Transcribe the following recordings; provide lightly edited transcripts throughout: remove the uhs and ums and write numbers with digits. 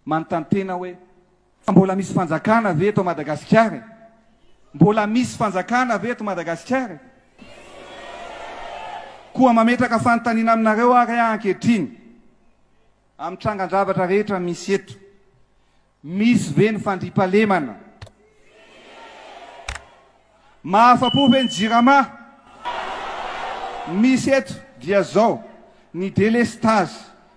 manontany tena hoe mbola misy fanjakana ve eto Madagasikara? Mbola misy fanjakana ve eto Madagasikara? Koa mametraka fanontaniana aminareo ary ankehitriny amin'ny trangan-javatra rehetra misy eto. Misy ve ny fandriampahalemana? Mahafa-po ve ny JIRAMA? Misy eto dia zao ny délestage,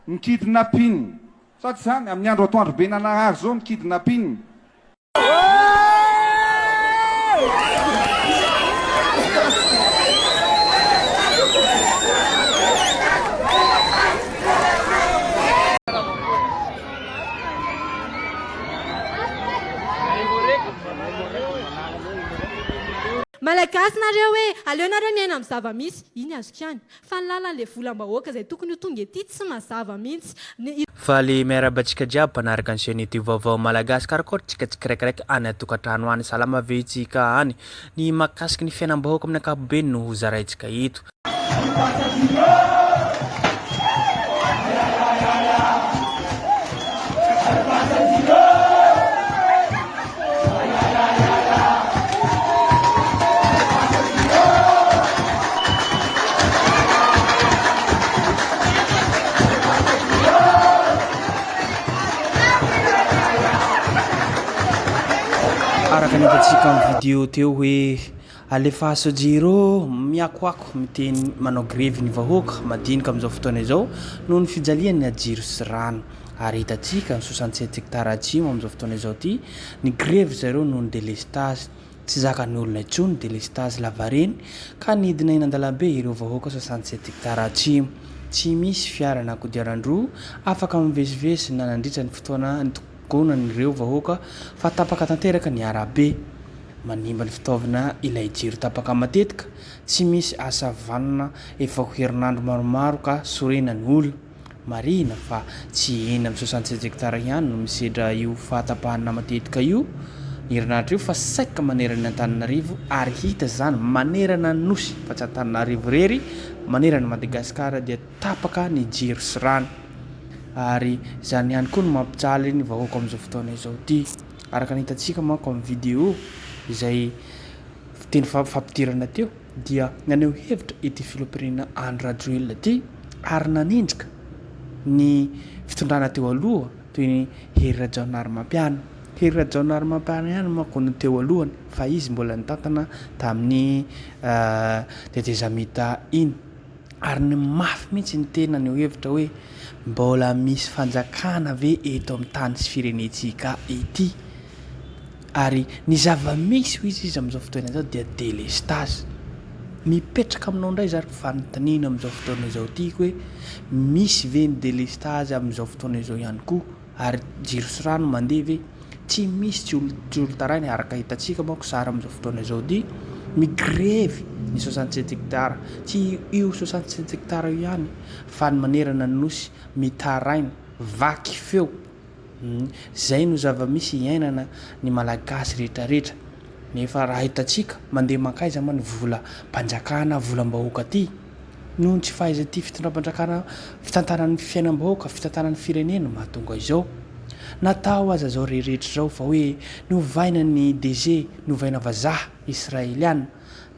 ny kidnapping. Sa tsy zany amin'ny andro atoandro be nanarary zao ny kidnapping. Malagasy nareo hoe aleonareo miaina amin'ny zava-misy, iny azoko ihany. Fa ny lalan'ilay volam-bahoaka izay tokony ho tonga ety tsy mazava mihitsy. Fa le miarabantsika jiaby mpanaraka ny chaîne vaovao malagasy karakory tsika tsiraikaraiky any atokantrano any salama ve itsika any ny makasiky ny fiainam-bahoaka amin'ny ankapobeny no zaraintsika eto. Araka nitatsika amin'ny vidéo teo hoe alefaso jiro miakoako miteny manao grevy ny vahoaka madinika amin'izao fotoana izao noho ny fijaliany jiro sy rano. Ary hitatsika ny 67 hectare atsimo amin'izao fotoana izao ty ny grevy zareo noho ny délestage. Tsy zakany olona intsony délestage lavareny ka nidina eny an-dalambe ireo vahoaka 67 hectare atsimo. Tsy misy fiara na kodiaran-droa afaka mivezivezy na nandritra ny fotoana gonany ireo vahoaka fa tapaka tanteraka ny arabe manimba ny fitaovana ilay jiro tapaka matetika. Tsy misy asa vanona efa ho herinandro maromaro ka sorenany olona marina fa tsy eny amin'ny 67 hectare ihany no misedra io fahatapahana matetika io herinandro io fa saika manerana Antananarivo ary hita zany manerana nosy fa tsy Antananarivo rery manerana Madagasikara dia tapaka ny jiro sy rano. Ary zany ihany koa no mampijaly ny vahoaka amin'izao fotoana izao ty. Araka ny hitatsika manko amin'ny vidéo izay teny fampidirana teo dia naneho hevitra ity filoham-pirenena Andry Rajoelina ty ary nanendrika ny fitondrana teo aloha toy ny Hery Rajaonarimampianina. Hery Rajaonarimampianina ihany manko no teo alohany fa izy mbola nitantana tamin'ny tetezamita iny. Ary ny mafy mihitsy ny tena ny hevitra hoe mbola misy fanjakana ve eto amin'ny tany sy firenentsika ety. Ary ny zava-misy ho izy amin'izao fotoana izao dia délestage. Mipetraka aminao indray zary fanontaniana amin'izao fotoana izao tiako hoe misy ve ny délestage amin'izao fotoana izao ihany koa ary jiro sy rano mandeha ve? Tsy misy tsy olo tarainy araka hitatsika manko sara amin'izao fotoana izao ty migrevy ny 67 hectare. Tsy io 67 hectare io ihany fa ny manerana ny nosy mitaraina vaky feo. Zay no zava-misy iainana ny malagasy rehetrarehetra. Nefa raha hitatsika mandeha mankaiza ma ny vola mpanjakana volam-bahoaka ty noho ny tsy fahaiza ty fitondram-panjakana fitantanan'ny fiainam-bahoaka fitantanan'ny firenena mahatonga izao. Natao aza zao rehetrarehetra zao fa hoe novaina ny DG novaina vazaha israeliana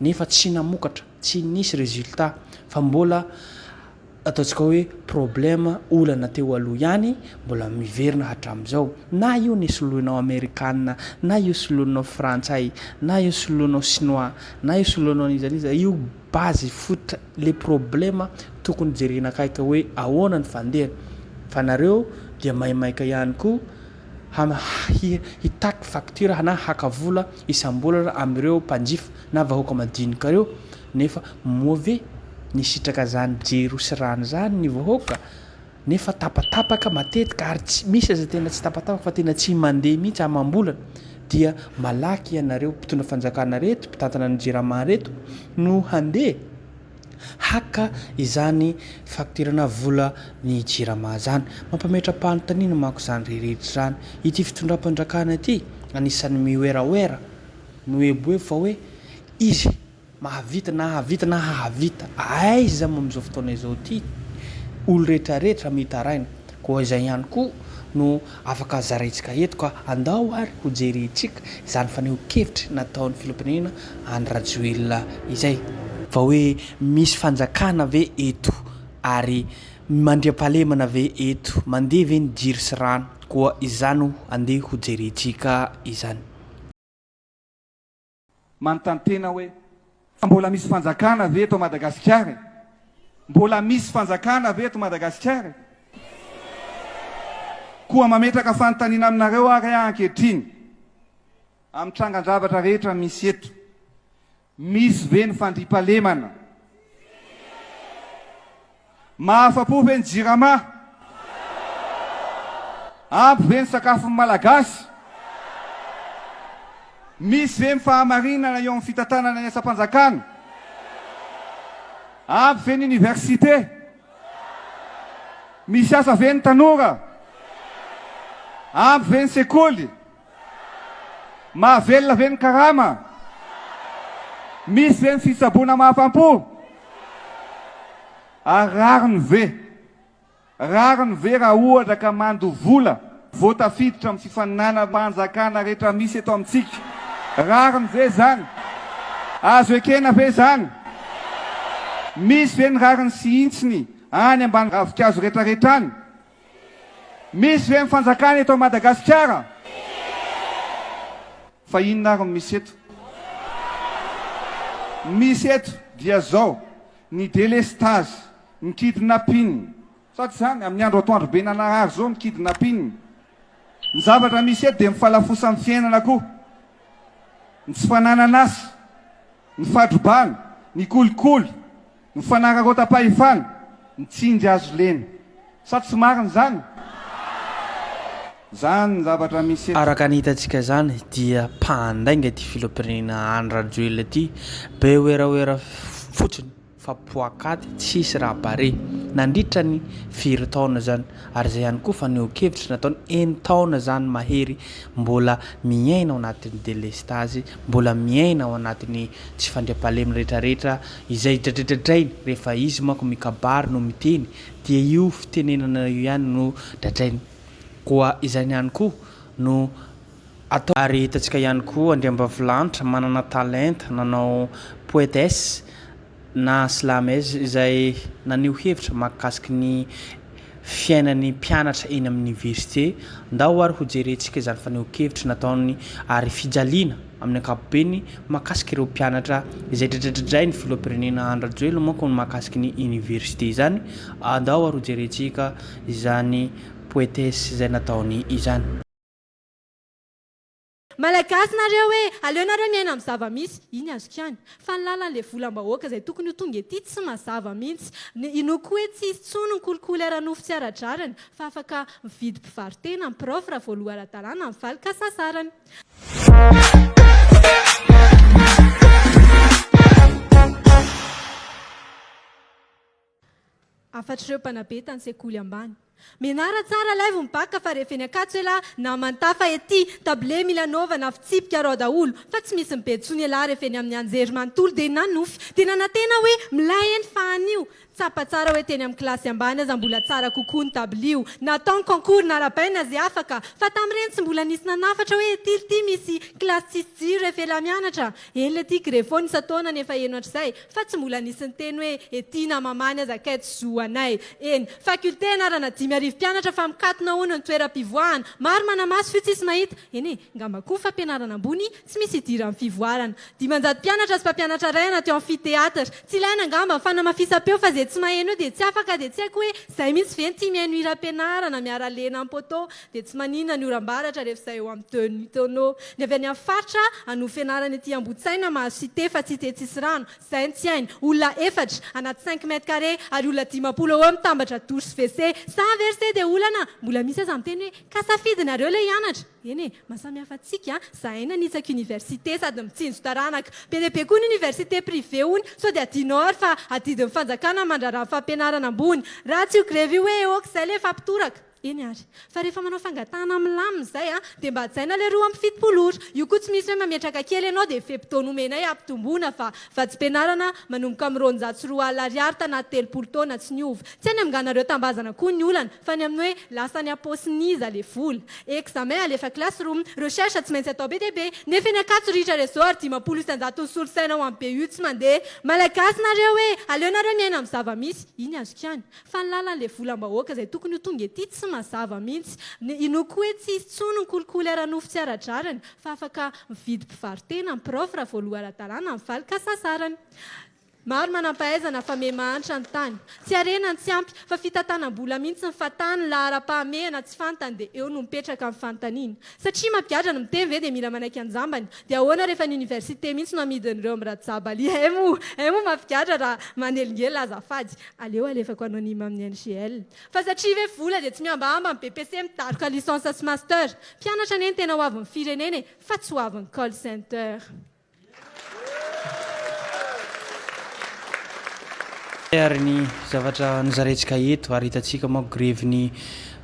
nefa tsy namokatra tsy nisy résultat fa mbola ataontsika hoe problème olana teo aloha ihany mbola miverina hatramin'izao. Na io ny soloinao amerikanina na io soloinao frantsay na io soloinao chinois na io soloinao nizaniza io base foot le problème tokony jerena akaika hoe ahoana ny fandehana fa nareo dia maimaika ihany koa hitaky facture na hakavola isam-bolana amin'ireo mpanjifa na vahoaka madinika reo nefa mauvais ny sitraka zany jiro sy rano zany ny vahoaka nefa tapatapaka matetika ary tsy misy aza tena tsy tapatapaka fa tena tsy mandeha mihitsy amam-bolana dia malaky ianareo mpitondra fanjakana reto mpitantana ny JIRAMA reto no handeha haka izany facture na vola ny JIRAMA zany. Mampametra-panontaniana manko zany rehetra zany ity fitondram-panjakana ity anisan'ny mihoerahoera mihoeboebo fa hoe izy mahavita na havita na hahavita aiza amin'izao fotoana izao ty olo rehetrarehetra mitaraina koa izay ihany koa no afaka zaraintsika eto ka andao ary ho jerentsika izany faneho-kevitra nataon'ny filoham-pirenena Andry Rajoelina izay fa hoe misy fanjakana ve eto ary mandriam-pahalemana ve eto mandeha ve ny jiro sy rano koa izany ho andeha ho jerentsika izany manontany tena hoe mbola misy fanjakana ve eto Madagasikara mbola misy fanjakana ve eto Madagasikara koa mametraka fanontaniana aminareo ary ankehitriny amin'ny trangan-javatra rehetra misy eto misy ve ny fandriam-pahalemana mahafa-po ve ny jirama ampy ve ny sakafon'ny malagasy misy ve ny fahamarinana eo amin'ny fitantanana ny asa-panjakana ampy ve ny université misy asa ve ny tanora ampy ve ny sekoly mahavelona ve ny karama misy ve ny fitsaboana mahafam-po rariny ve raha ohatra ka mando vola voatafiditra amin'ny fifaninana manjakana rehetra misy eto amintsika rariny ve zany azo ekena ve zany misy ve ny rariny sy intsiny any ambany ravikazo rehetrarehetra any misy ve ny fanjakana eto Madagasikara fa inona ary misy eto misy eto dia zao ny délestage ny kidnapping sady zany amin'ny andro atoandro be nanarary zao ny kidnapping ny zavatra misy eto dia mifalafosa amin'ny fiainana koa ny tsy fananana asa ny fadrobana ny kolikoly ny fanararota-pahefana ny tsindy azo lena sady tsy mariny zany zany ny zavatra misy eto araka ny hitantsika zany dia mpandainga ty filoham-pirenena Andry Rajoelina ty be oeraoera fotsiny fa poakaty tsisy raha bare nandritra ny 4 taona zany ary zay ihany koa faneho-kevitra nataony 1 taona zany mahery mbola miaina ao anatin'ny délestage mbola miaina ao anatin'ny tsy fandriam-pahalemana rehetrarehetra izay dradradradrainy rehefa izy manko mikabary no miteny dia io fitenenana io ihany no dradrainy koa izany ihany koa no atao ary hitantsika ihany koa Andriambavilanitra manana talenta nanao poétesse na slamese izay naneho hevitra mahakasiky ny fiainan'ny mpianatra eny amin'ny université ndao ary ho jerentsika izany faneho-kevitra nataony ary fijaliana amin'ny ankapobeny mahakasiky ireo mpianatra izay dradradradrainy ny filoham-pirenena Andry Rajoelina manko ny mahakasiky ny université izany andao ary ho jerentsika izany poétesse izay nataony izany malagasy nareo hoe aleonareo miaina amin'ny zava-misy iny azoko ihany fa ny lalan'ilay volam-bahoaka izay tokony ho tonga ety tsy mazava mihitsy inoko hoe tsy isy tsony ny kolikoly ara-nofo tsy ara-drarany fa afaka mividy mpivarotena ny prof raha voaloha ara-dalàna amin'ny valy kasasarany afatr'ireo mpanabe tany sekoly ambany menara tsara laivo mibaka fa rehefa eny akatso ela na mantafa ety table mila naovana fitsipika rao daholo fa tsy misy mibetsony ela rehefa eny amin'ny anjery manontolo dia nanofy dia nanantena hoe milay eny fa anio tsapa tsara hoe teny amin'ny kilasy ambany aza mbola tsara kokoa ny tablio nataony concours narabaina zay afaka fa tamin'ireny tsy mbola nisy nanafatra hoe ty misy kilasy tsisy jiro rehefa ela mianatra eny le ty grefo nisy ataona nefa eno hatr'izay fa tsy mbola nisy ny teny hoe ety na mamany aza kaito zoanay eny faculté anarana 5,000 mpianatra fa mikatona hono ny toeram-pivoahana maro manamaso fio tsisy mahita eny ngamba koa fampianarana ambony tsy misy hidira amin'ny fivoarana 500 mpianatra sy mpampianatra ray anaty amfiteatra tsy ilaina ngamba fanamafisam-peo fa zay tsy maheno dia tsy afaka dia tsy haiko hoe zay misy ve ny tia mihaino hiram-pianarana miara lena amin'ny poto dia tsy maninona ny oram-baratra rehefa zay eo amin'ny tenu tonneau ny avy any amin'ny faritra ano fianarana ety Ambotsaina mahazo cité fa tsy te tsisy rano zay ny tsy hainy olona efatra anaty 5 mètres carrés ary olona 10 eo mitambatra douche WC sans verser dia olana mbola misy aza miteny hoe kasafidinareo le hianatra eny mahasamy hafa tsika zahay nanitsaka université sady mitsinjo taranaka be dia be koa ny université privé hony sao dia adianao ary fa adidin'ny fanjakana mandraraha fampianarana ambony raha tsy ho grevy hoe eoka izay le fampitoraka eny ary fa rehefa manao fangatahana milamina zay a dia mba jaina le roa amin'ny fitopolotra io koa tsy misy hoe mametraka kely ianao dia fepitonomenay ampitomboana fa tsy penarana manomboka amin'ny ronjato sy roa alina ariary tanaty 30 taona tsy niova tsy any aminganareo tambazana koa ny olana fa ny amin'ny hoe lasa ny aposiniza le vola examen alefa classroom recherche tsy maintsy atao be dia be nefa eny akatso ritra resort 900 ny solosaina ao amin'ny BU tsy mandeha malagasy nareo hoe aleonareo miaina amin'ny zava-misy iny azoko ihany fa ny lalan'le volam-bahoaka izay tokony ho tonga ety tsy mazava mihitsy inoko hoe tsy isy tsony ny kolikoly ara-nofo tsy ara-drarany fa afaka mividy mpivarotena ny prof raha voaloara-dalàna amin'ny valy kasasarany maro manam-pahaizana fa memahantra ny tany tsy arena ny tsy ampy fa fitantanam-bola mihitsy ny fatany lahara-pahamehana tsy fantany dia eo no mipetraka amin'ny fantaniana satria mampiadra ny miteny ve dia mila manaiky anjambany dia ahoana rehefa ny université mihitsy no amidin'ireo miradzabaly ay mo mampiadra raha manelingely azafady aleo alefako anonyma amin'ny NGL fa satria ve vola dia tsy miambahamba amin'ny BPC mitaroka licence sy master mpianatra neny tena ho avin'ny firenena fa tsy ho avin'ny call center ary ny zavatra nizarentsika eto ary hitantsika moa greviny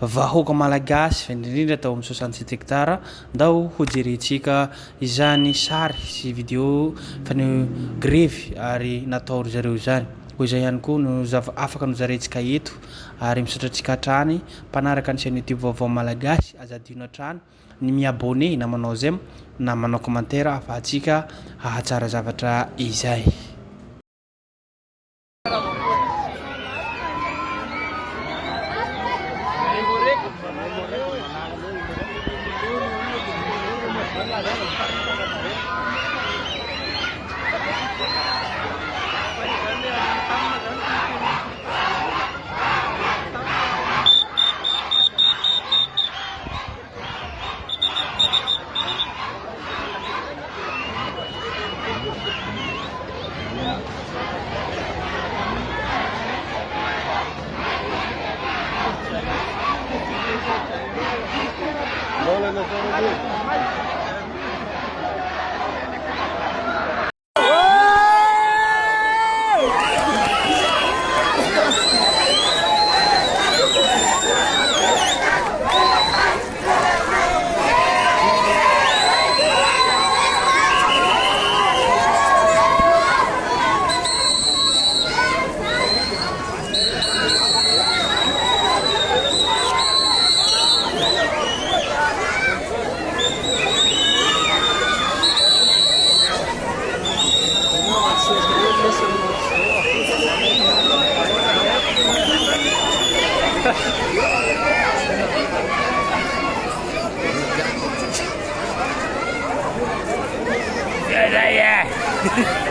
vahoaka malagasy indrindra tao amin'ny 67 hectara ndao hojerentsika izany sary sy vidéo fa ny grevy ary natao ry zareo izany ho izay ihany koa no afaka nozarentsika eto ary misaotratsika hatrany mpanaraka ny chaîne YouTube vaovao malagasy azadino hatrany ny miabone na manao j'aime na manao commentaire afahantsika hahatsara zavatra izay Yeah.